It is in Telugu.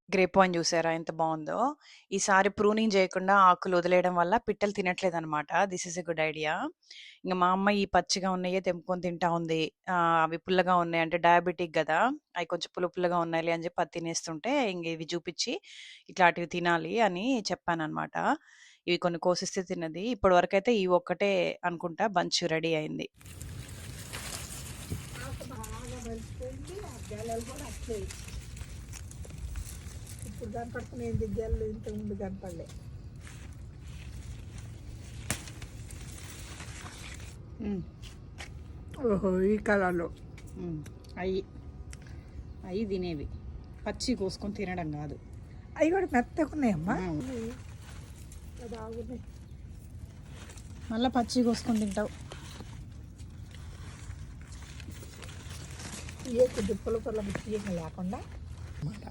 గ్రేప్ వైన్ చూసారా ఎంత బావుందో. ఈసారి ప్రూనింగ్ చేయకుండా ఆకులు వదిలేయడం వల్ల పిట్టలు తినట్లేదనమాట. This is a good idea. ఇంక మా అమ్మ ఈ పచ్చిగా ఉన్నయే తెంపుకొని తింటా ఉంది. అవి పుల్లగా ఉన్నాయి అంటే డయాబెటిక్ గదా! అయి కొంచెం పుల్లగా ఉన్నాయిలే అని చెప్పి అది తినేస్తుంటే ఇంక ఇవి చూపిచ్చి ఇట్లాంటివి తినాలి అని చెప్పాననమాట. ఇవి కొన్ని కోసిస్తే తిన్నది. ఇప్పటి వరకైతే ఈ ఒక్కటే అనుకుంటా బంచ్ రెడీ అయింది. ఆకు బాగా బలిసిపోయింది. ఆ గెలలు కూడా వచ్చాయి. ఇప్పుడు కనపడుతున్నాయి గెలలు, ఇంతకుముందు కనపడలే. ఓహో, ఈ కలర్లో అవి తినేవి, పచ్చి కోసుకొని తినడం కాదు. అవి కూడా మెత్తగా ఉన్నాయమ్మా. బాగున్నాయి. మళ్ళీ పచ్చి కోసుకొని తింటావు. ఏ దుప్పలు పొల్ల తీయక లేకుండా అన్నమాట.